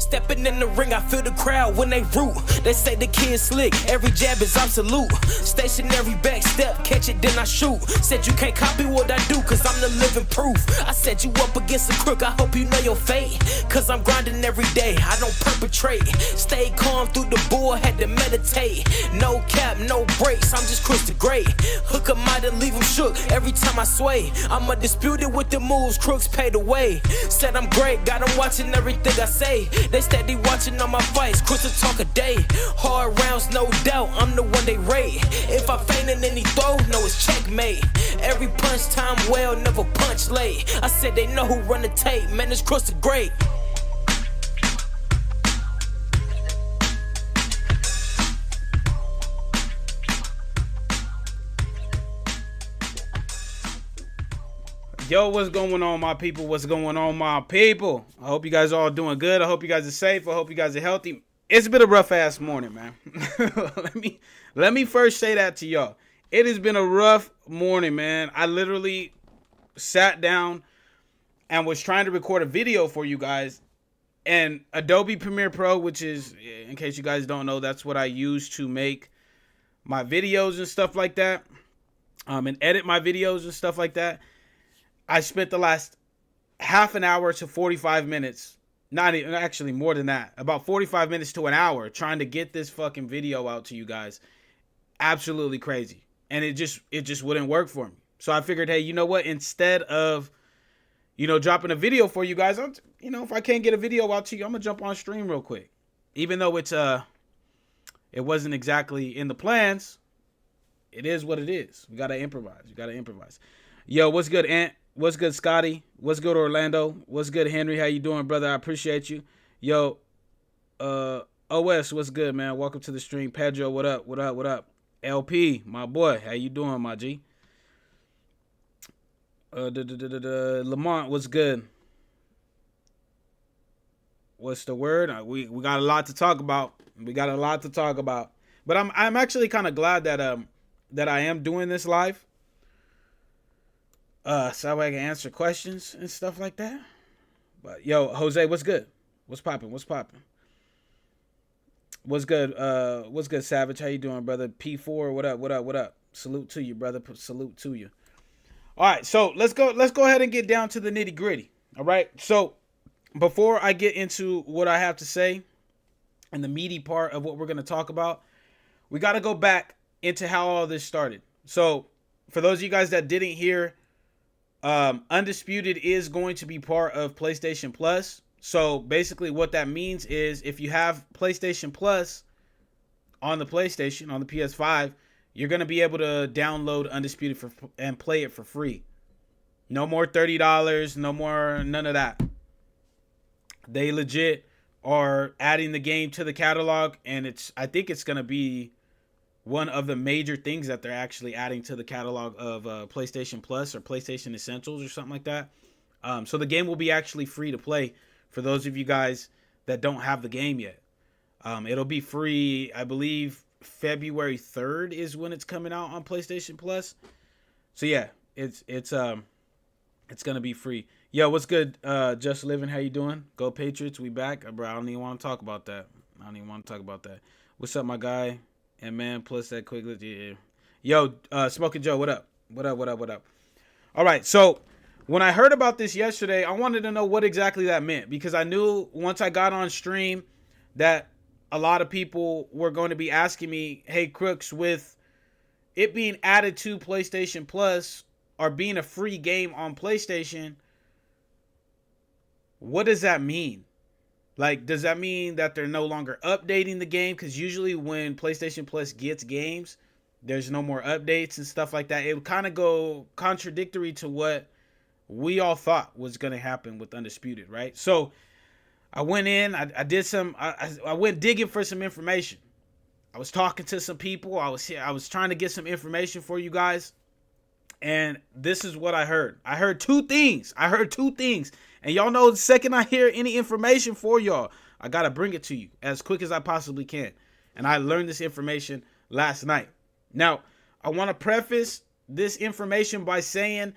Stepping in the ring, I feel the crowd when they root. They say the kid slick, every jab is absolute. Stationary back step, catch it, then I shoot. Said you can't copy what I do, cause I'm the living proof. I set you up against a crook, I hope you know your fate. Cause I'm grinding every day, I don't perpetrate. Stay calm through the bull, had to meditate. No cap, no brakes, I'm just crystal great. Hook 'em out and leave 'em shook every time I sway. I'm undisputed with the moves, Crooks paid the way. Said I'm great, got 'em watching everything I say. They steady watching all my fights, Crystal talk a day. Hard rounds, no doubt, I'm the one they rate. If I feign in any throw, no, it's checkmate. Every punch time well, never punch late. I said they know who run the tape, man, it's Crystal great. Yo, what's going on, my people? What's going on, my people? I hope you guys are all doing good. I hope you guys are safe. I hope you guys are healthy. It's been a rough ass morning, man. let me first say that to y'all. It has been a rough morning, man. I literally sat down and was trying to record a video for you guys. And Adobe Premiere Pro, which is, in case you guys don't know, that's what I use to make my videos and stuff like that. And edit my videos and stuff like that. I spent the last half an hour to 45 minutes, not even, actually more than that, about 45 minutes to an hour trying to get this fucking video out to you guys. Absolutely crazy. And it just wouldn't work for me. So I figured, hey, you know what? Instead of, dropping a video for you guys, if I can't get a video out to you, I'm going to jump on stream real quick. Even though it wasn't exactly in the plans, it is what it is. We got to improvise. Yo, what's good, Ant? What's good, Scotty? What's good, Orlando? What's good, Henry? How you doing, brother? I appreciate you. Yo, OS, what's good, man? Welcome to the stream. Pedro, what up? What up? What up? LP, my boy, how you doing, my G? Lamont, what's good? What's the word? We got a lot to talk about. But I'm actually kind of glad that I am doing this live. So I can answer questions and stuff like that. But yo, Jose, what's good? What's popping? What's good, Savage? How you doing, brother? P4, what up? Salute to you, brother. Salute to you. All right, so let's go ahead and get down to the nitty gritty. All right. So before I get into what I have to say and the meaty part of what we're going to talk about, we got to go back into how all this started. So for those of you guys that didn't hear, Undisputed is going to be part of PlayStation Plus. So basically what that means is if you have PlayStation Plus on the PlayStation, on the PS5, you're going to be able to download Undisputed and play it for free. No more $30, no more, none of that. They legit are adding the game to the catalog, and I think it's going to be one of the major things that they're actually adding to the catalog of PlayStation Plus or PlayStation Essentials or something like that. So the game will be actually free to play for those of you guys that don't have the game yet. It'll be free, I believe, February 3rd is when it's coming out on PlayStation Plus. So yeah, it's gonna be free. Yo, what's good? Just Living, how you doing? Go Patriots, we back. Bro, I don't even want to talk about that. What's up, my guy? And man, plus that quick list. Yeah. Yo, Smoking Joe, what up? What up? All right, so when I heard about this yesterday, I wanted to know what exactly that meant, because I knew once I got on stream that a lot of people were going to be asking me, hey, Crooks, with it being added to PlayStation Plus or being a free game on PlayStation, what does that mean? Like, does that mean that they're no longer updating the game? Because usually when PlayStation Plus gets games, there's no more updates and stuff like that. It would kind of go contradictory to what we all thought was going to happen with Undisputed, right? So I went in, I went digging for some information. I was talking to some people. I was trying to get some information for you guys. And this is what I heard. I heard two things. And y'all know the second I hear any information for y'all, I got to bring it to you as quick as I possibly can. And I learned this information last night. Now, I want to preface this information by saying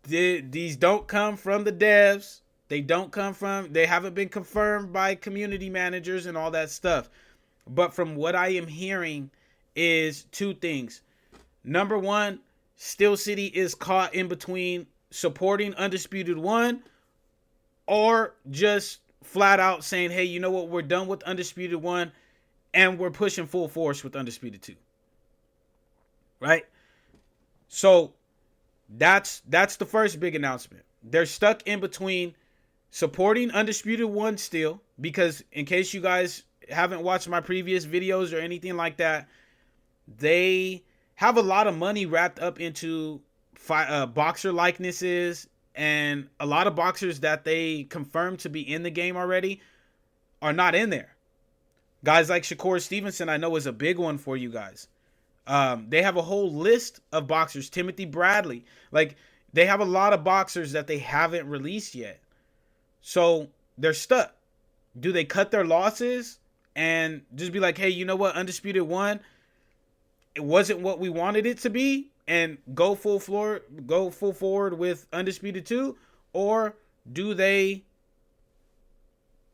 these don't come from the devs. They haven't been confirmed by community managers and all that stuff. But from what I am hearing is two things. Number one, Steel City is caught in between supporting Undisputed 1 or just flat out saying, hey, you know what? We're done with Undisputed 1 and we're pushing full force with Undisputed 2. Right? So that's the first big announcement. They're stuck in between supporting Undisputed 1 still, because in case you guys haven't watched my previous videos or anything like that, they have a lot of money wrapped up into boxer likenesses, and a lot of boxers that they confirmed to be in the game already are not in there. Guys like Shakur Stevenson, I know, is a big one for you guys. They have a whole list of boxers. Timothy Bradley. Like, they have a lot of boxers that they haven't released yet. So they're stuck. Do they cut their losses and just be like, hey, you know what? Undisputed 1, it wasn't what we wanted it to be, and go full forward with Undisputed 2? Or do they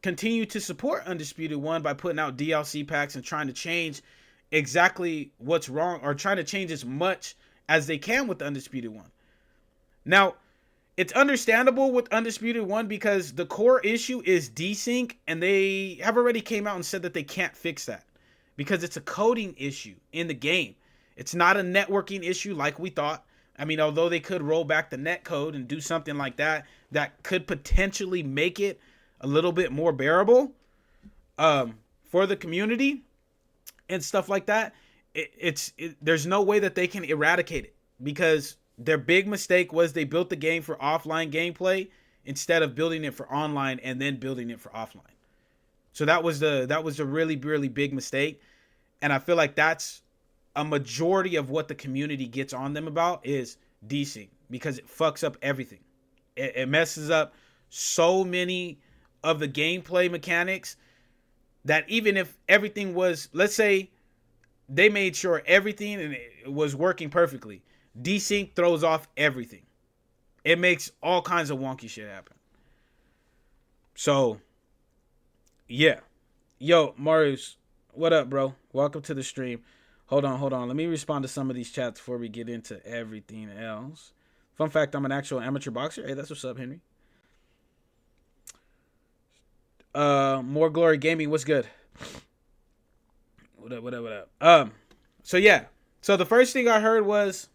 continue to support Undisputed 1 by putting out DLC packs and trying to change exactly what's wrong, or trying to change as much as they can with Undisputed 1? Now, it's understandable with Undisputed 1 because the core issue is desync, and they have already came out and said that they can't fix that because it's a coding issue in the game. It's not a networking issue like we thought. I mean, although they could roll back the net code and do something like that, that could potentially make it a little bit more bearable for the community and stuff like that. There's no way that they can eradicate it, because their big mistake was they built the game for offline gameplay instead of building it for online and then building it for offline. So that was a really, really big mistake. And I feel like that's a majority of what the community gets on them about is desync, because it fucks up everything. It messes up so many of the gameplay mechanics that even if everything was, let's say they made sure everything and it was working perfectly, desync throws off everything. It makes all kinds of wonky shit happen. So, yeah. Yo, Marius, what up, bro? Welcome to the stream. Hold on. Let me respond to some of these chats before we get into everything else. Fun fact, I'm an actual amateur boxer. Hey, that's what's up, Henry. More Glory Gaming, what's good? What up? So yeah. So the first thing I heard was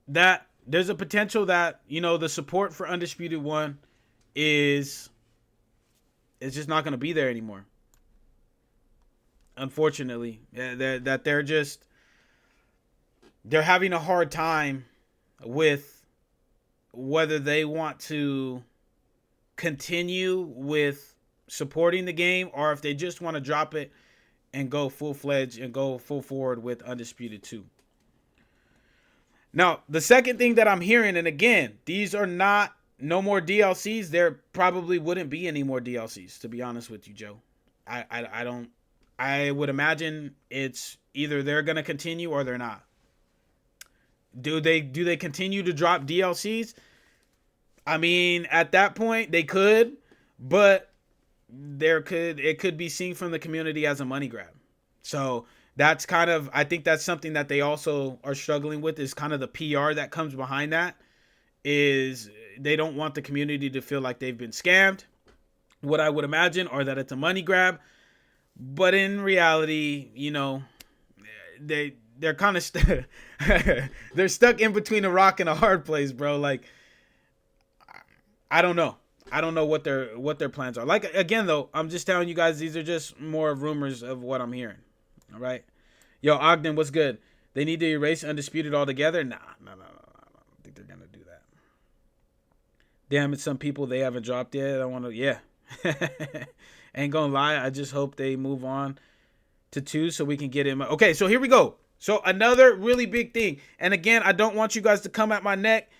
that there's a potential that, you know, the support for Undisputed 1 is just not going to be there anymore. Unfortunately, that they're having a hard time with whether they want to continue with supporting the game or if they just want to drop it and go full-fledged and go full forward with Undisputed 2. Now, the second thing that I'm hearing, and again, these are no more DLCs. There probably wouldn't be any more DLCs, to be honest with you, Joe. I would imagine it's either they're going to continue or they're not. Do they continue to drop DLCs? I mean, at that point they could, but it could be seen from the community as a money grab. So that's kind of, I think that's something that they also are struggling with, is kind of the PR that comes behind that. Is they don't want the community to feel like they've been scammed, what I would imagine, or that it's a money grab. But in reality, you know, they're kind of they're stuck in between a rock and a hard place, bro. Like, I don't know what their plans are. Like, again, though, I'm just telling you guys, these are just more rumors of what I'm hearing. All right. Yo, Ogden, what's good? They need to erase Undisputed altogether? Nah. I don't think they're going to do that. Damn, it's some people they haven't dropped yet. I want to, yeah. Ain't gonna lie, I just hope they move on to 2 so we can get him. Okay, so here we go. So another really big thing. And again, I don't want you guys to come at my neck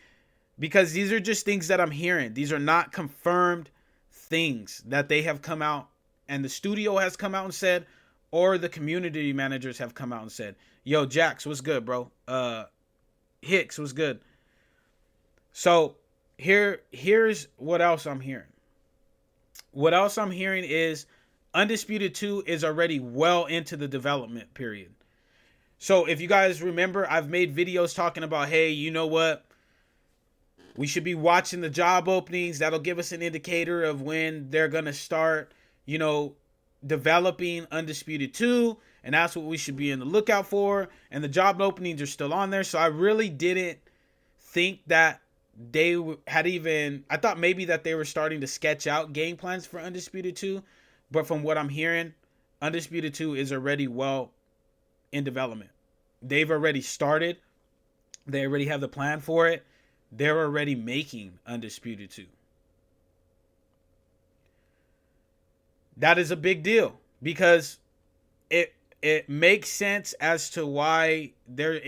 because these are just things that I'm hearing. These are not confirmed things that they have come out and the studio has come out and said, or the community managers have come out and said. Yo, Jax, what's good, bro? Hicks, what's good? So here's what else I'm hearing. What else I'm hearing is Undisputed 2 is already well into the development period. So if you guys remember, I've made videos talking about, hey, you know what? We should be watching the job openings. That'll give us an indicator of when they're going to start, developing Undisputed 2. And that's what we should be in the lookout for. And the job openings are still on there. So I really didn't think that they had even... I thought maybe that they were starting to sketch out game plans for Undisputed 2. But from what I'm hearing, Undisputed 2 is already well in development. They've already started. They already have the plan for it. They're already making Undisputed 2. That is a big deal because it makes sense as to why they're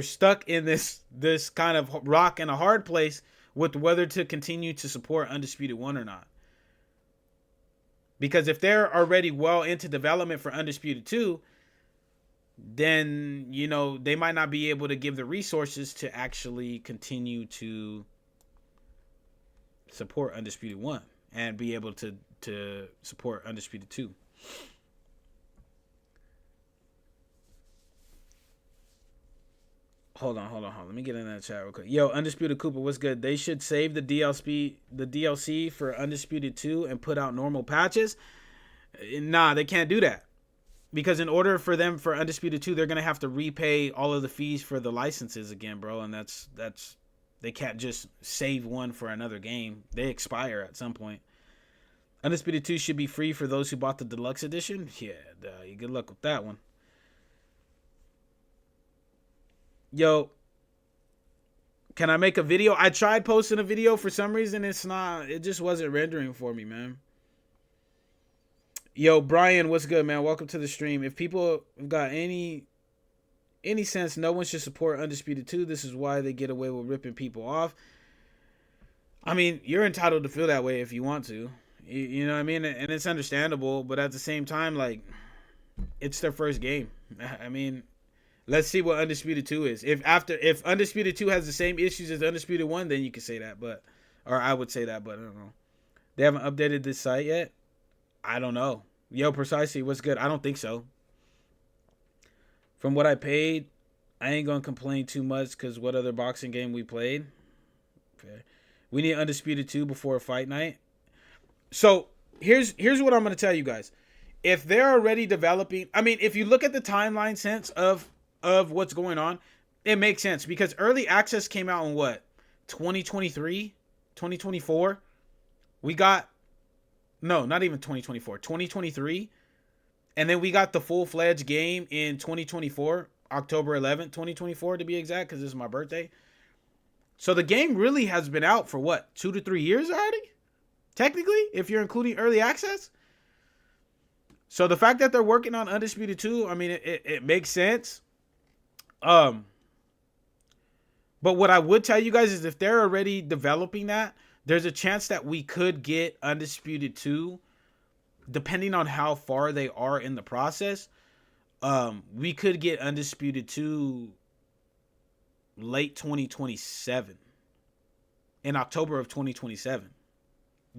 stuck in this kind of rock and a hard place with whether to continue to support Undisputed 1 or not. Because if they're already well into development for Undisputed 2, then, they might not be able to give the resources to actually continue to support Undisputed 1 and be able to support Undisputed 2. Hold on. Let me get in that chat real quick. Yo, Undisputed Cooper, what's good? They should save the DLC for Undisputed 2 and put out normal patches. Nah, they can't do that. Because in order for Undisputed 2, they're going to have to repay all of the fees for the licenses again, bro. And that's they can't just save one for another game. They expire at some point. Undisputed 2 should be free for those who bought the deluxe edition. Yeah, good luck with that one. Yo, can I make a video? I tried posting a video. For some reason, it just wasn't rendering for me, man. Yo, Brian, what's good, man? Welcome to the stream. If people have got any sense, no one should support Undisputed 2. This is why they get away with ripping people off. I mean, you're entitled to feel that way if you want to. You know what I mean? And it's understandable, but at the same time, like, it's their first game. I mean, let's see what Undisputed 2 is. If Undisputed 2 has the same issues as Undisputed 1, then you can say that, or I would say that, but I don't know. They haven't updated this site yet? I don't know. Yo, Precisely, what's good? I don't think so. From what I paid, I ain't gonna complain too much because what other boxing game we played? Okay. We need Undisputed 2 before fight night. So here's what I'm gonna tell you guys. If they're already developing, I mean, if you look at the timeline sense of what's going on, it makes sense because early access came out in what? 2023? 2024? We got... No, not even 2024. 2023. And then we got the full-fledged game in 2024. October 11th, 2024 to be exact, because this is my birthday. So the game really has been out for what? 2 to 3 years already? Technically, if you're including early access. So the fact that they're working on Undisputed 2, I mean, it makes sense. But what I would tell you guys is if they're already developing that, there's a chance that we could get Undisputed 2, depending on how far they are in the process. We could get Undisputed 2 late 2027. In October of 2027.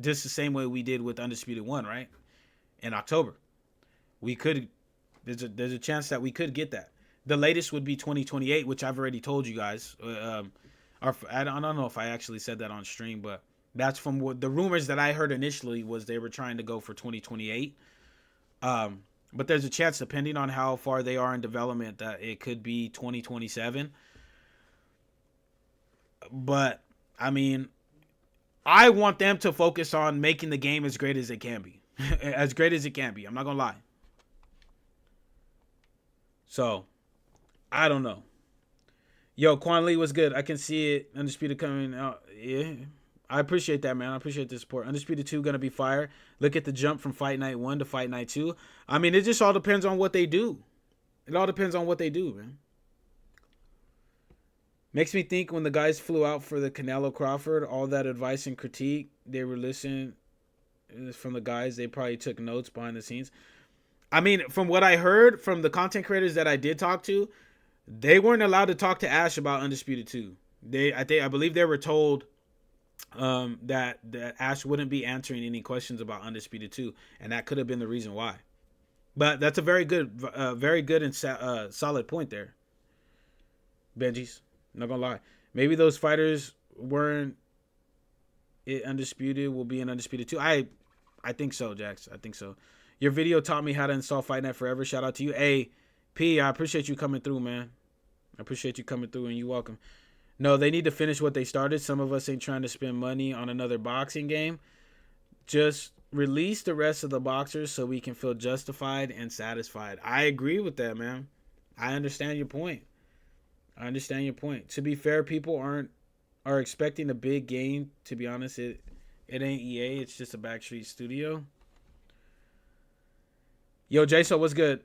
Just the same way we did with Undisputed 1, right? In October. We could... There's a chance that we could get that. The latest would be 2028, which I've already told you guys. I don't know if I actually said that on stream, but that's from what the rumors that I heard initially was they were trying to go for 2028. But there's a chance, depending on how far they are in development, that it could be 2027. But, I mean, I want them to focus on making the game as great as it can be. As great as it can be. I'm not going to lie. So, I don't know. Yo, Quan Lee was good. I can see it. Undisputed coming out. Yeah. I appreciate that, man. I appreciate the support. Undisputed 2 going to be fire. Look at the jump from Fight Night 1 to Fight Night 2. I mean, it just all depends on what they do. It all depends on what they do, man. Makes me think when the guys flew out for the Canelo Crawford, all that advice and critique, they were listening from the guys. They probably took notes behind the scenes. I mean, from what I heard from the content creators that I did talk to, they weren't allowed to talk to Ash about Undisputed 2. I believe they were told that Ash wouldn't be answering any questions about Undisputed 2, and that could have been the reason why. But that's a very good and solid point there, Benji's. Not gonna lie, maybe those fighters weren't Undisputed. Will be in Undisputed 2. I think so, Jax. I think so. Your video taught me how to install FightNet Forever. Shout out to you. Hey, P, I appreciate you coming through, man. I appreciate you coming through, and you're welcome. No, they need to finish what they started. Some of us ain't trying to spend money on another boxing game. Just release the rest of the boxers so we can feel justified and satisfied. I agree with that, man. I understand your point. To be fair, people are expecting a big game. To be honest, it ain't EA. It's just a backstreet studio. Yo, Jason, what's good?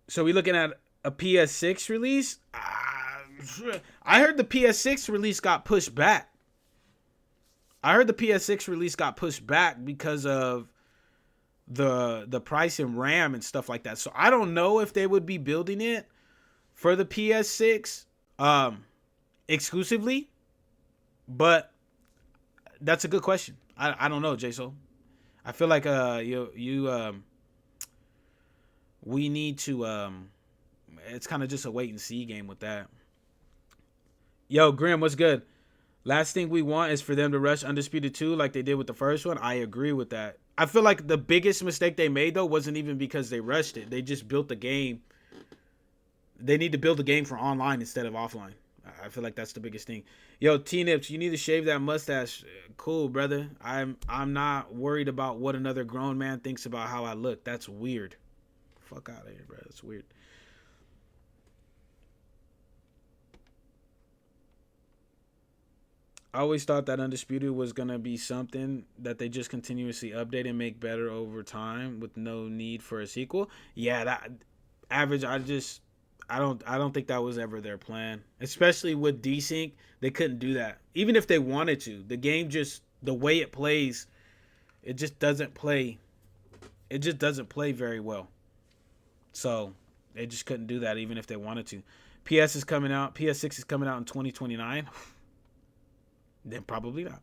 So we looking at a PS6 release? I heard the PS6 release got pushed back. Because of the price and RAM and stuff like that. So I don't know if they would be building it for the PS6 exclusively, but that's a good question. I don't know, Jason. I feel like we need to it's kind of just a wait and see game with that. Yo, Grim, what's good? Last thing we want is for them to rush Undisputed 2 like they did with the first one. I agree with that. I feel like the biggest mistake they made, though, wasn't even because they rushed it. They just built the game. They need to build a game for online instead of offline. I feel like that's the biggest thing. Yo, T-Nips, you need to shave that mustache. Cool, brother. I'm not worried about what another grown man thinks about how I look. That's weird. Fuck out of here, bro. That's weird. I always thought that Undisputed was going to be something that they just continuously update and make better over time with no need for a sequel. Yeah, that average, I don't think that was ever their plan. Especially with Desync, they couldn't do that. Even if they wanted to. The game just, the way it plays, it just doesn't play very well. So, they just couldn't do that even if they wanted to. PS6 is coming out in 2029. Then probably not.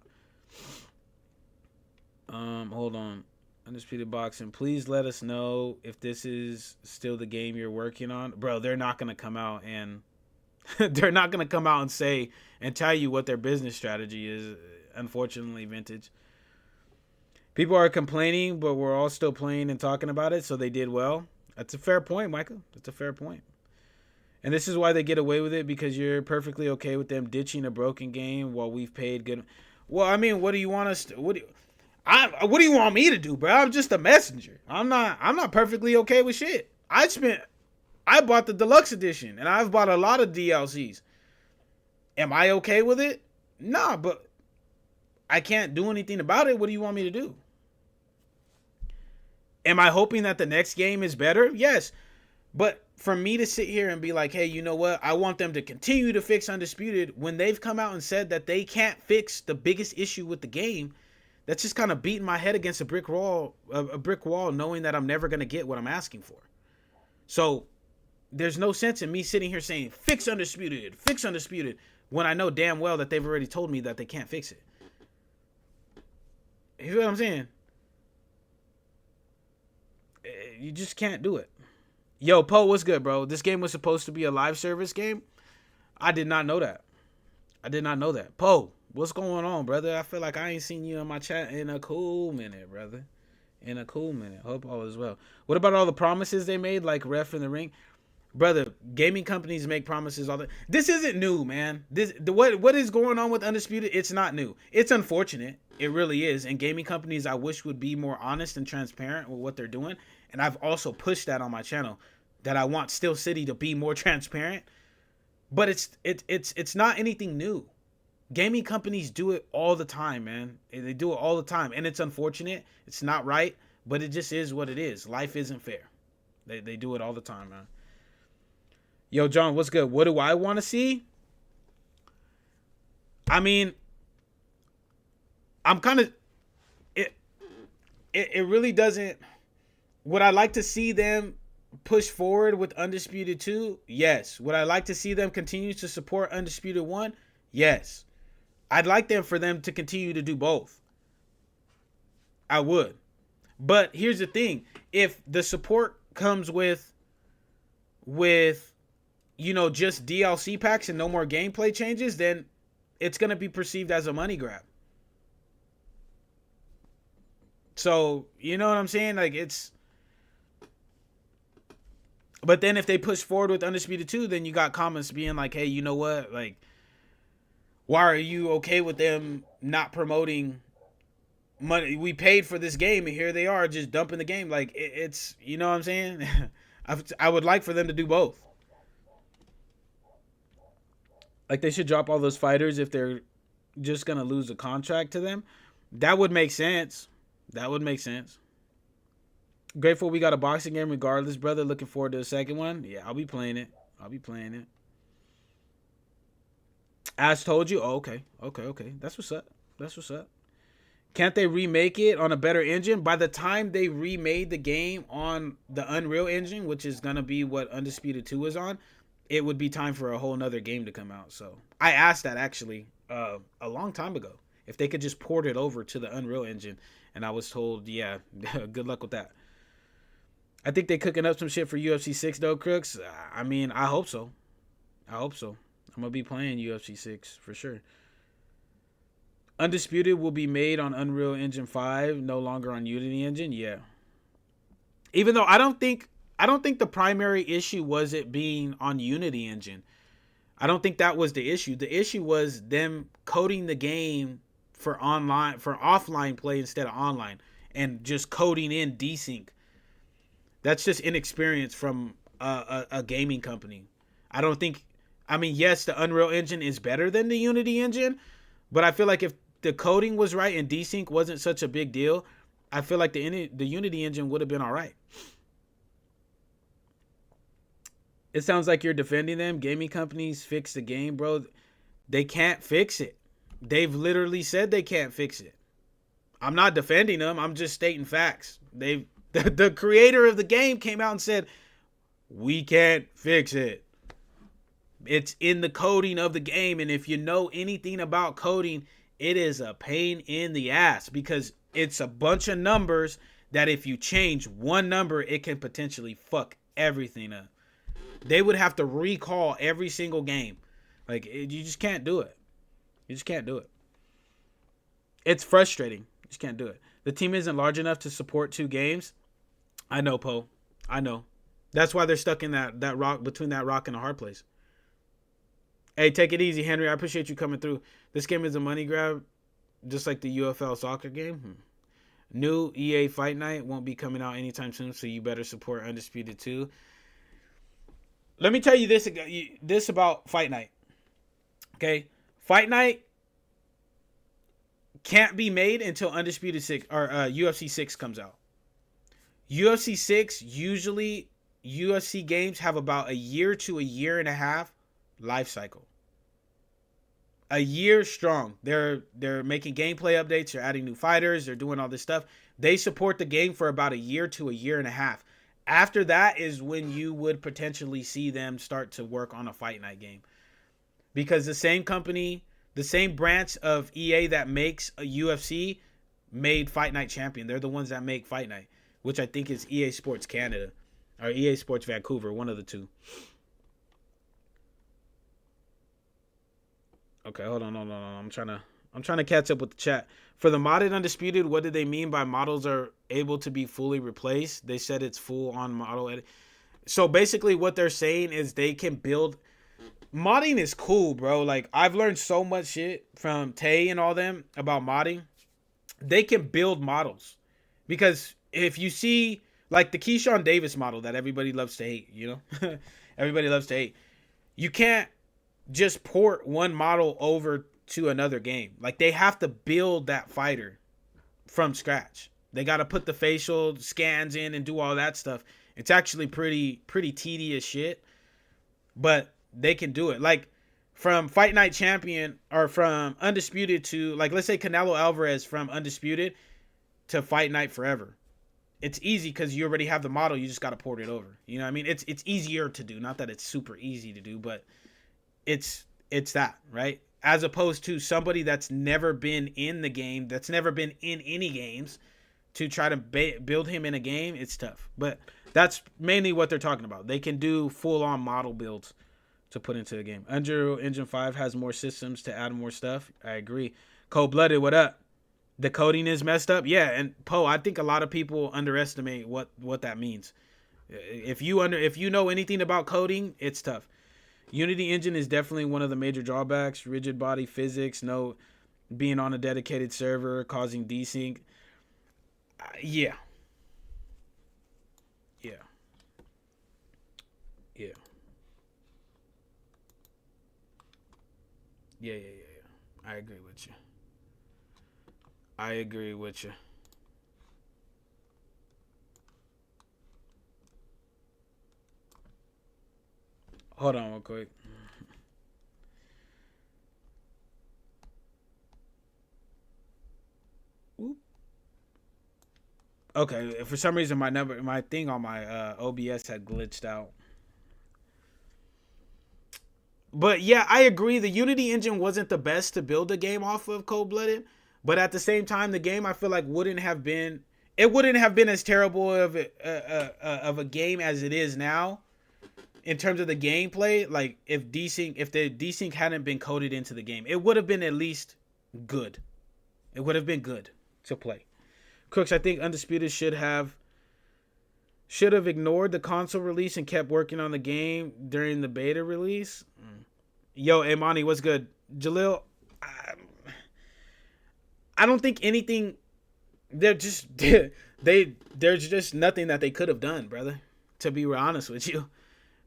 Hold on. Undisputed Boxing. Please let us know if this is still the game you're working on. Bro, they're not gonna come out and say and tell you what their business strategy is. Unfortunately, Vintage. People are complaining, but we're all still playing and talking about it, so they did well. That's a fair point, Michael. That's a fair point. And this is why they get away with it, because you're perfectly okay with them ditching a broken game while we've paid good. Well, I mean, what do you want us to, what do you want me to do, bro? I'm just a messenger. I'm not perfectly okay with shit. I bought the deluxe edition, and I've bought a lot of DLCs. Am I okay with it? Nah, but I can't do anything about it. What do you want me to do? Am I hoping that the next game is better? Yes. But for me to sit here and be like, hey, you know what? I want them to continue to fix Undisputed when they've come out and said that they can't fix the biggest issue with the game, that's just kind of beating my head against a brick wall, knowing that I'm never going to get what I'm asking for. So there's no sense in me sitting here saying, fix Undisputed, when I know damn well that they've already told me that they can't fix it. You feel what I'm saying? You just can't do it. Yo, Poe, what's good, bro? This game was supposed to be a live service game? I did not know that. Poe, what's going on, brother? I feel like I ain't seen you in my chat in a cool minute, brother. Hope all is well. What about all the promises they made, like Ref in the Ring? Brother, gaming companies make promises all the. This isn't new, man. What is going on with Undisputed? It's not new. It's unfortunate. It really is. And gaming companies, I wish, would be more honest and transparent with what they're doing. And I've also pushed that on my channel, that I want Steel City to be more transparent. But it's not anything new. Gaming companies do it all the time, man. They do it all the time. And it's unfortunate. It's not right. But it just is what it is. Life isn't fair. They do it all the time, man. Yo, John, what's good? What do I want to see? I mean, I'm kind of... It really doesn't... Would I like to see them push forward with Undisputed 2? Yes. Would I like to see them continue to support Undisputed 1? Yes. I'd like them for them to continue to do both. I would. But here's the thing. If the support comes with just DLC packs and no more gameplay changes, then it's going to be perceived as a money grab. So, you know what I'm saying? Like, it's... But then if they push forward with Undisputed 2, then you got comments being like, hey, you know what? Like, why are you okay with them not promoting money? We paid for this game, and here they are just dumping the game. Like, it's, you know what I'm saying? I would like for them to do both. Like, they should drop all those fighters if they're just going to lose a contract to them. That would make sense. That would make sense. Grateful we got a boxing game regardless, brother. Looking forward to the second one. Yeah, I'll be playing it. As told you. Oh, okay. That's what's up. Can't they remake it on a better engine? By the time they remade the game on the Unreal Engine, which is going to be what Undisputed 2 is on, it would be time for a whole nother game to come out. So I asked that actually a long time ago, if they could just port it over to the Unreal Engine. And I was told, yeah, good luck with that. I think they cooking up some shit for UFC 6 though, Crooks. I mean, I hope so. I'm going to be playing UFC 6 for sure. Undisputed will be made on Unreal Engine 5, no longer on Unity Engine. Yeah. Even though I don't think the primary issue was it being on Unity Engine. I don't think that was the issue. The issue was them coding the game for offline play instead of online, and just coding in Desync. That's just inexperience from a gaming company. Yes, the Unreal Engine is better than the Unity Engine, but I feel like if the coding was right and Desync wasn't such a big deal, I feel like the Unity Engine would have been all right. It sounds like you're defending them. Gaming companies fix the game, bro. They can't fix it. They've literally said they can't fix it. I'm not defending them. I'm just stating facts. The creator of the game came out and said, we can't fix it. It's in the coding of the game. And if you know anything about coding, it is a pain in the ass, because it's a bunch of numbers that if you change one number, it can potentially fuck everything up. They would have to recall every single game. Like, you just can't do it. It's frustrating. You just can't do it. The team isn't large enough to support 2 games. I know, Poe. I know. That's why they're stuck in that rock, between that rock and a hard place. Hey, take it easy, Henry. I appreciate you coming through. This game is a money grab, just like the UFL soccer game. New EA Fight Night won't be coming out anytime soon, so you better support Undisputed 2. Let me tell you this about Fight Night. Okay? Fight Night can't be made until Undisputed 6 or UFC 6 comes out. UFC 6, usually UFC games have about a year to a year and a half life cycle. A year strong. They're making gameplay updates, they're adding new fighters, they're doing all this stuff. They support the game for about a year to a year and a half. After that is when you would potentially see them start to work on a Fight Night game. Because the same company, the same branch of EA that makes a UFC made Fight Night Champion. They're the ones that make Fight Night, which I think is EA Sports Canada or EA Sports Vancouver, one of the two. Okay, hold on. I'm trying to catch up with the chat. For the modded Undisputed, what did they mean by models are able to be fully replaced? They said it's full on model edit. So basically what they're saying is they can build. Modding is cool, bro. Like, I've learned so much shit from Tay and all them about modding. They can build models. Because if you see, like, the Keyshawn Davis model that everybody loves to hate, you know? Everybody loves to hate. You can't just port one model over to another game. Like, they have to build that fighter from scratch. They got to put the facial scans in and do all that stuff. It's actually pretty tedious shit. But they can do it. Like, from Fight Night Champion or from Undisputed to, like, let's say Canelo Alvarez from Undisputed to Fight Night Forever. It's easy because you already have the model. You just got to port it over. You know what I mean? It's easier to do. Not that it's super easy to do, but it's that, right? as opposed to somebody that's never been in the game, that's never been in any games, to try to build him in a game, it's tough. But that's mainly what they're talking about. They can do full-on model builds to put into the game. Unreal Engine 5 has more systems to add more stuff. I agree. Cold-Blooded, what up? The coding is messed up? Yeah, and Poe, I think a lot of people underestimate what that means. If you know anything about coding, it's tough. Unity Engine is definitely one of the major drawbacks. Rigid body physics, no being on a dedicated server, causing desync. Yeah. Yeah. Yeah. Yeah. I agree with you. Hold on real quick. Okay, for some reason my thing on my OBS had glitched out. But yeah, I agree. The Unity engine wasn't the best to build a game off of Cold-Blooded, but at the same time, the game I feel like wouldn't have been as terrible of a game as it is now in terms of the gameplay. Like if the desync hadn't been coded into the game, it would have been at least good. It would have been good to play. Crooks, I think Undisputed should have ignored the console release and kept working on the game during the beta release. Yo, Imani, what's good? Jalil, I don't think anything. There's just nothing that they could have done, brother. To be honest with you,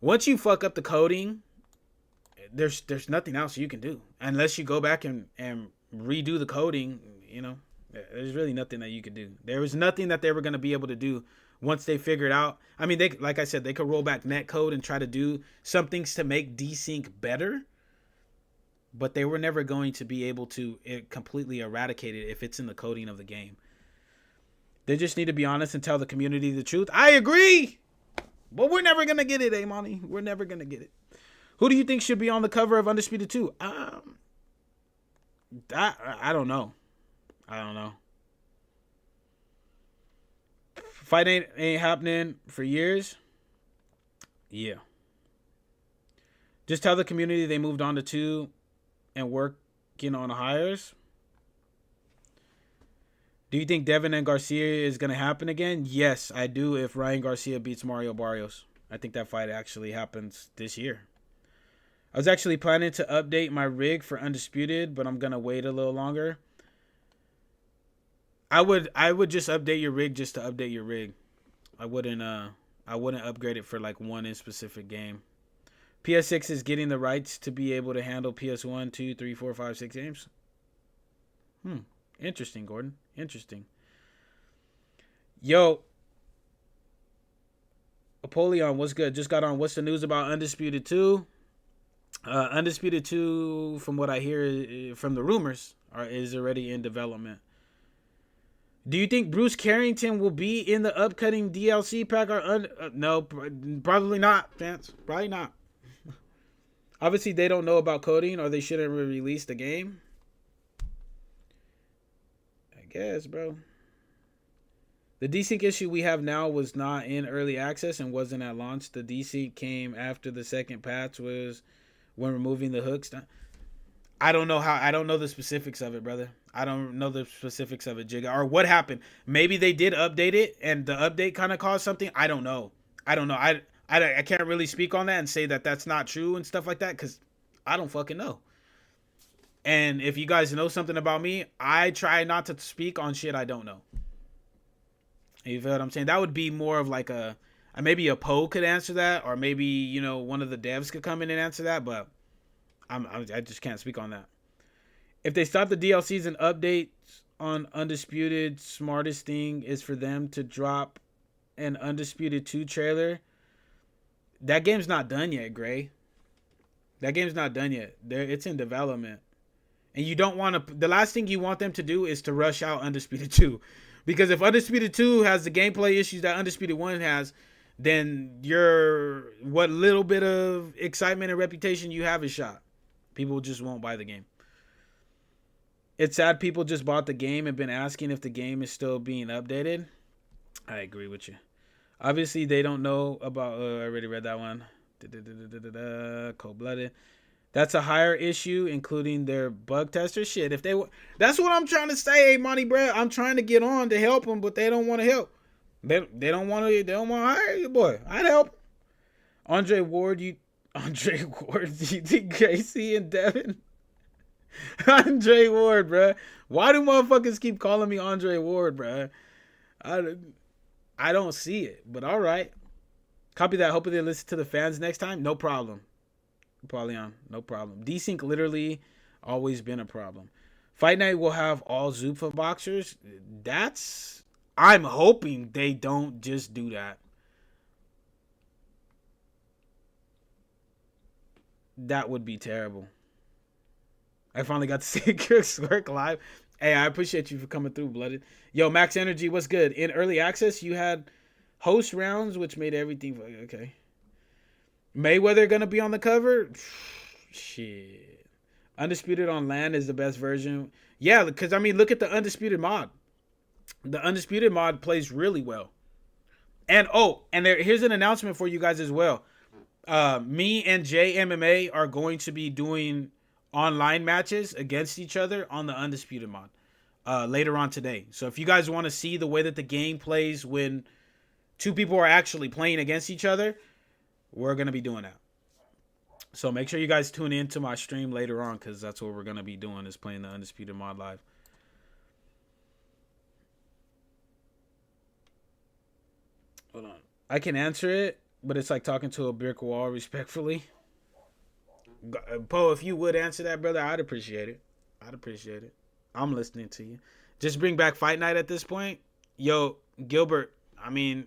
once you fuck up the coding, there's nothing else you can do unless you go back and redo the coding. You know, there's really nothing that you could do. There was nothing that they were going to be able to do once they figured out. I mean, like I said, they could roll back netcode and try to do some things to make desync better, but they were never going to be able to completely eradicate it if it's in the coding of the game. They just need to be honest and tell the community the truth. I agree, but we're never going to get it, Imani. We're never going to get it. Who do you think should be on the cover of Undisputed 2? I don't know. Fight ain't happening for years. Yeah. Just tell the community they moved on to 2 and working on hires. Do you think Devin and Garcia is going to happen again? Yes, I do, if Ryan Garcia beats Mario Barrios. I think that fight actually happens this year. I was actually planning to update my rig for Undisputed, but I'm going to wait a little longer. I would just update your rig just to update your rig. I wouldn't upgrade it for like one in specific game. PS6 is getting the rights to be able to handle PS1, 2, 3, 4, 5, 6 games. Interesting, Gordon. Interesting. Yo, Apollyon, what's good? Just got on. What's the news about Undisputed 2? Undisputed 2, from what I hear from the rumors, is already in development. Do you think Bruce Carrington will be in the upcoming DLC pack? No, probably not, Vance. Probably not. Obviously, they don't know about coding, or they shouldn't release the game. I guess, bro. The desync issue we have now was not in early access and wasn't at launch. The desync came after the second patch was when removing the hooks. I don't know the specifics of it, brother. I don't know the specifics of it, Jigga, or what happened. Maybe they did update it and the update kind of caused something. I don't know. I can't really speak on that and say that that's not true and stuff like that, because I don't fucking know. And if you guys know something about me, I try not to speak on shit I don't know. You feel what I'm saying? That would be more of like maybe a Poe could answer that, or maybe, one of the devs could come in and answer that, but I just can't speak on that. If they stop the DLCs and updates on Undisputed, smartest thing is for them to drop an Undisputed 2 trailer. That game's not done yet, Gray. That game's not done yet. It's in development. And you don't want to... The last thing you want them to do is to rush out Undisputed 2. Because if Undisputed 2 has the gameplay issues that Undisputed 1 has, then what little bit of excitement and reputation you have is shot. People just won't buy the game. It's sad people just bought the game and been asking if the game is still being updated. I agree with you. Obviously, they don't know about. I already read that one. Cold-blooded. That's a higher issue, including their bug tester. Shit, if they, that's what I'm trying to say, Monty Brad. I'm trying to get on to help them, but they don't want to help. They don't want to. They don't want to hire you, boy. I'd help. Andre Ward, you think Gracie and Devin? Andre Ward, bruh. Why do motherfuckers keep calling me Andre Ward, bruh? I don't see it, but all right. Copy that. Hopefully they listen to the fans next time. No problem. Paulion, no problem. Desync literally always been a problem. Fight Night will have all Zuffa boxers. I'm hoping they don't just do that. That would be terrible. I finally got to see Crooks work live. Hey, I appreciate you for coming through, Blooded. Yo, Max Energy, what's good? In early access, you had host rounds, which made everything okay. Mayweather gonna be on the cover? Shit. Undisputed on land is the best version. Yeah, because I mean, look at the Undisputed mod. The Undisputed mod plays really well. And here's an announcement for you guys as well. Me and Jay MMA are going to be doing online matches against each other on the Undisputed mod later on today. So if you guys want to see the way that the game plays when two people are actually playing against each other, we're going to be doing that. So make sure you guys tune in to my stream later on, because that's what we're going to be doing, is playing the Undisputed mod live. Hold on. I can answer it, but it's like talking to a brick wall, respectfully. Poe, if you would answer that, brother, I'd appreciate it. I'm listening to you. Just bring back Fight Night at this point. Yo, Gilbert, I mean,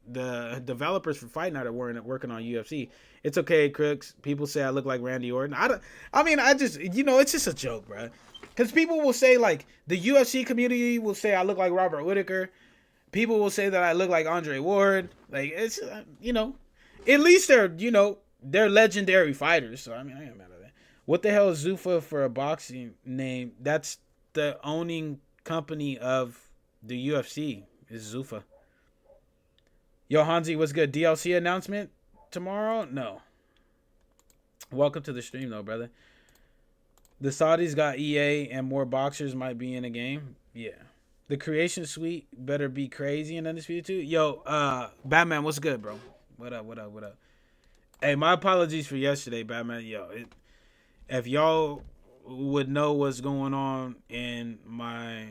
the developers for Fight Night are working on UFC. It's okay, Crooks. People say I look like Randy Orton. It's just a joke, bro. Because people will say, like, the UFC community will say I look like Robert Whittaker. People will say that I look like Andre Ward. Like, it's, at least they're legendary fighters. So, I mean, I ain't mad at that. What the hell is Zuffa for a boxing name? That's the owning company of the UFC, is Zuffa. Yo, Hanzi, what's good? DLC announcement tomorrow? No. Welcome to the stream, though, brother. The Saudis got EA and more boxers might be in the game. Yeah. The creation suite better be crazy and Undisputed too. Yo, Batman, what's good, bro? What up? Hey, my apologies for yesterday, Batman. Yo, if y'all would know what's going on in my...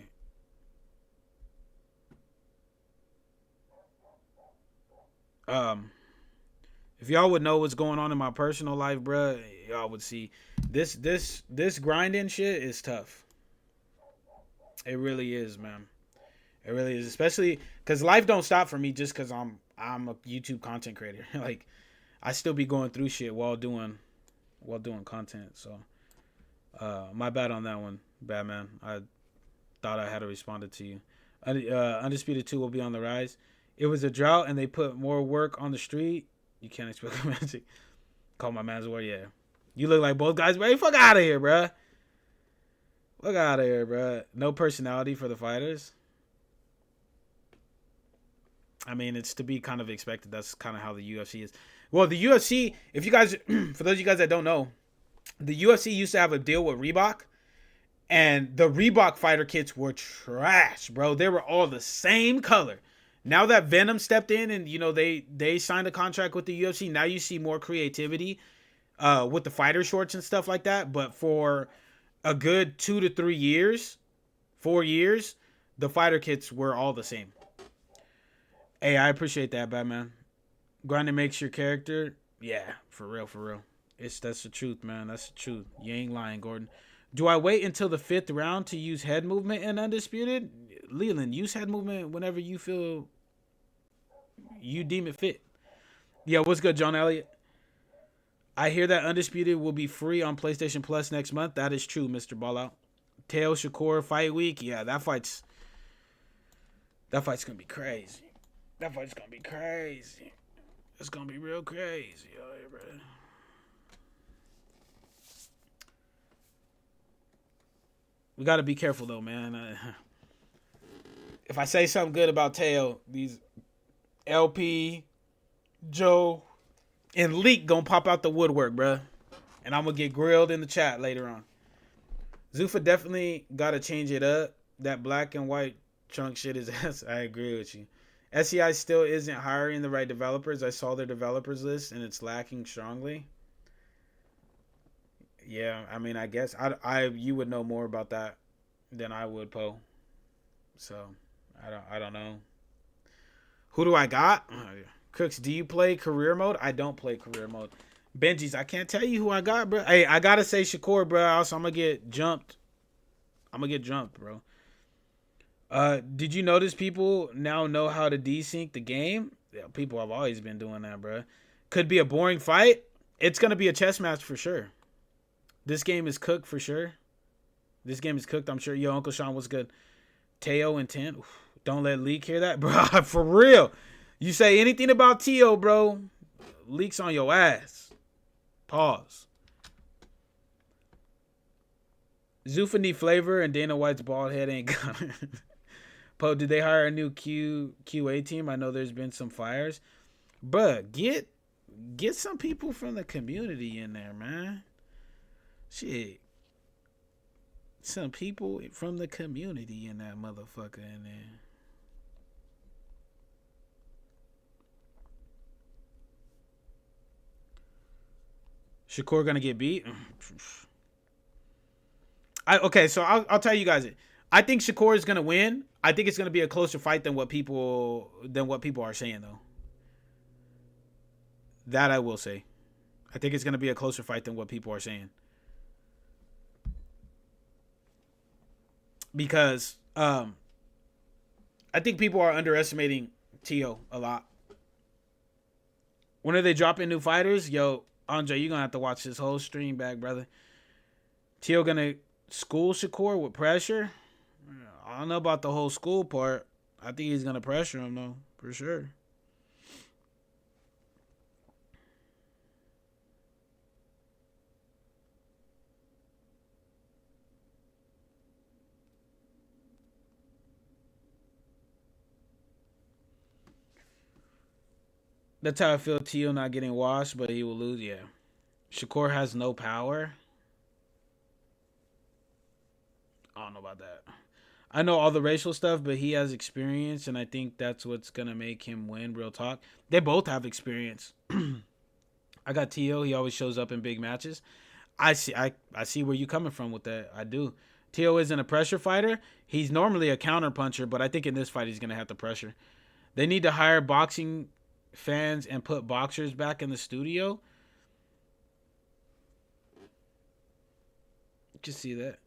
if y'all would know what's going on in my personal life, bruh, y'all would see this grinding shit is tough. It really is, man. It really is, especially because life don't stop for me just because I'm a YouTube content creator. Like, I still be going through shit while doing content. So, my bad on that one, Batman. I thought I had responded to you. Undisputed 2 will be on the rise. It was a drought and they put more work on the street. You can't expect magic. Call my man's word, yeah. You look like both guys, bro. Fuck out of here, bruh. Fuck out of here, bruh. No personality for the fighters. I mean, it's to be kind of expected. That's kind of how the UFC is. Well, the UFC, if you guys, for those of you guys that don't know, the UFC used to have a deal with Reebok. And the Reebok fighter kits were trash, bro. They were all the same color. Now that Venom stepped in and, they signed a contract with the UFC, now you see more creativity with the fighter shorts and stuff like that. But for a good 2 to 3 years, 4 years, the fighter kits were all the same. Hey, I appreciate that, Batman. Grinding makes your character. Yeah, for real. That's the truth, man. That's the truth. You ain't lying, Gordon. Do I wait until the 5th round to use head movement in Undisputed? Leland, use head movement whenever you feel you deem it fit. Yeah, what's good, John Elliott? I hear that Undisputed will be free on PlayStation Plus next month. That is true, Mr. Ballout. Tail Shakur fight week. Yeah, that fight's gonna be crazy. It's gonna be real crazy, bro. We got to be careful, though, man. If I say something good about Teo, these LP, Joe, and Leak gonna pop out the woodwork, bruh. And I'm gonna get grilled in the chat later on. Zuffa definitely gotta change it up. That black and white chunk shit is ass. I agree with you. SEI still isn't hiring the right developers. I saw their developers list and it's lacking strongly. Yeah, I mean, I guess you would know more about that than I would, Poe. So I don't know. Who do I got? Crooks, do you play career mode? I don't play career mode. Benji's, I can't tell you who I got, bro. Hey, I gotta say Shakur, bro. Also, I'm gonna get jumped, bro. Did you notice people now know how to desync the game? Yeah, people have always been doing that, bro. Could be a boring fight. It's gonna be a chess match for sure. This game is cooked for sure. This game is cooked, I'm sure. Yo, Uncle Sean, what's good? Teo and 10. Oof, don't let Leak hear that, bro. For real. You say anything about Teo, bro, Leak's on your ass. Pause. Zuffa need flavor and Dana White's bald head ain't got it. Poe, did they hire a new QA team? I know there's been some fires. Bruh, get some people from the community in there, man. Shit. Some people from the community in that motherfucker in there. Shakur gonna get beat? Okay, so I'll tell you guys it. I think Shakur is gonna win. I think it's gonna be a closer fight than what people are saying, though. That I will say. I think it's gonna be a closer fight than what people are saying. Because I think people are underestimating Teo a lot. When are they dropping new fighters? Yo, Andre, you're gonna have to watch this whole stream back, brother. Teo gonna school Shakur with pressure? I don't know about the whole school part. I think he's gonna pressure him though, for sure. That's how I feel. Teo not getting washed, but he will lose. Yeah. Shakur has no power. I don't know about that. I know all the racial stuff, but he has experience, and I think that's what's gonna make him win. Real talk. They both have experience. I got Teo. He always shows up in big matches. I see where you're coming from with that. I do. Teo isn't a pressure fighter. He's normally a counter puncher, but I think in this fight he's gonna have to pressure. They need to hire boxing fans and put boxers back in the studio. You can see that.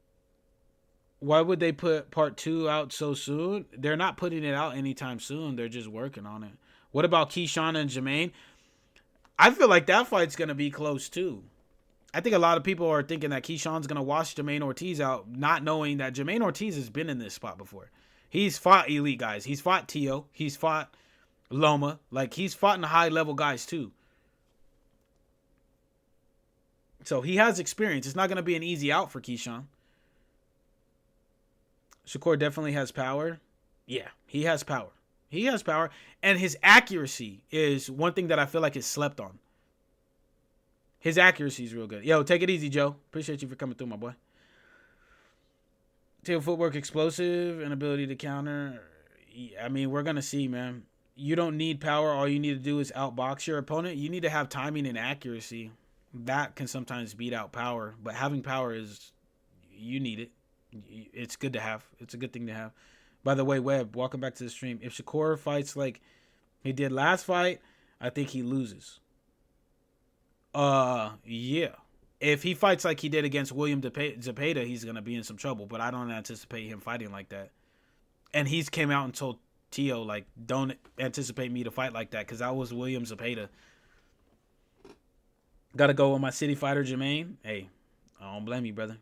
Why would they put part 2 out so soon? They're not putting it out anytime soon. They're just working on it. What about Keyshawn and Jermaine? I feel like that fight's going to be close too. I think a lot of people are thinking that Keyshawn's going to wash Jermaine Ortiz out, not knowing that Jermaine Ortiz has been in this spot before. He's fought elite guys. He's fought Teo. He's fought Loma. Like, he's fought in high-level guys too. So he has experience. It's not going to be an easy out for Keyshawn. Shakur definitely has power. Yeah, he has power. He has power. And his accuracy is one thing that I feel like is slept on. His accuracy is real good. Yo, take it easy, Joe. Appreciate you for coming through, my boy. Tail footwork explosive and ability to counter. I mean, we're going to see, man. You don't need power. All you need to do is outbox your opponent. You need to have timing and accuracy. That can sometimes beat out power. But having power is, you need it. It's good to have. It's a good thing to have. By the way, Webb, welcome back to the stream. If Shakur fights like he did last fight, I think he loses. Yeah. If he fights like he did against William Zepeda, he's going to be in some trouble. But I don't anticipate him fighting like that. And he's came out and told Teo, like, don't anticipate me to fight like that, because I was William Zepeda. Got to go with my city fighter, Jermaine. Hey, I don't blame you, brother.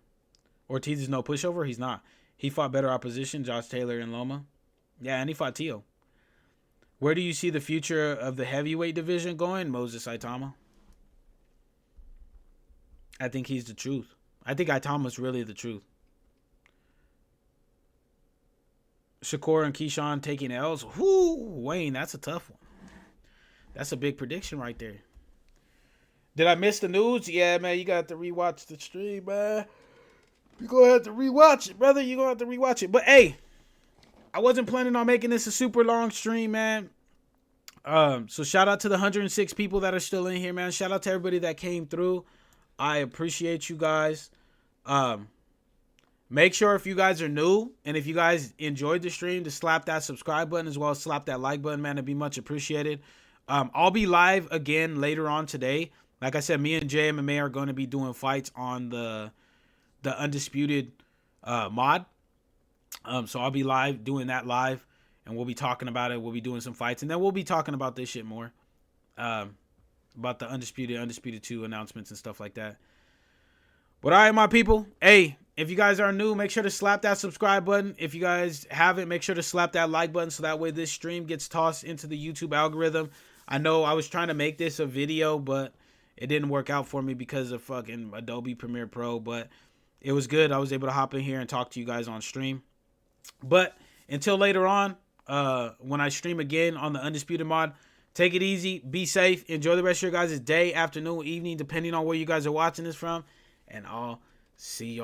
Ortiz is no pushover. He's not. He fought better opposition, Josh Taylor and Loma. Yeah, and he fought Teo. Where do you see the future of the heavyweight division going? Moses Saitama. I think he's the truth. I think Aitama's really the truth. Shakur and Keyshawn taking L's. Whoo, Wayne, that's a tough one. That's a big prediction right there. Did I miss the news? Yeah, man, you got to rewatch the stream, man. You're going to have to rewatch it, brother. You're going to have to rewatch it. But, hey, I wasn't planning on making this a super long stream, man. So shout out to the 106 people that are still in here, man. Shout out to everybody that came through. I appreciate you guys. Make sure if you guys are new and if you guys enjoyed the stream to slap that subscribe button as well as slap that like button, man. It'd be much appreciated. I'll be live again later on today. Like I said, me and JMMA are going to be doing fights on the Undisputed mod. So I'll be live doing that live, and we'll be talking about it. We'll be doing some fights, and then we'll be talking about this shit more. About the Undisputed 2 announcements and stuff like that. But all right, my people. Hey, if you guys are new, make sure to slap that subscribe button. If you guys haven't, make sure to slap that like button so that way this stream gets tossed into the YouTube algorithm. I know I was trying to make this a video, but it didn't work out for me because of fucking Adobe Premiere Pro. But it was good. I was able to hop in here and talk to you guys on stream. But until later on, when I stream again on the Undisputed mod, take it easy, be safe, enjoy the rest of your guys' day, afternoon, evening, depending on where you guys are watching this from. And I'll see y'all.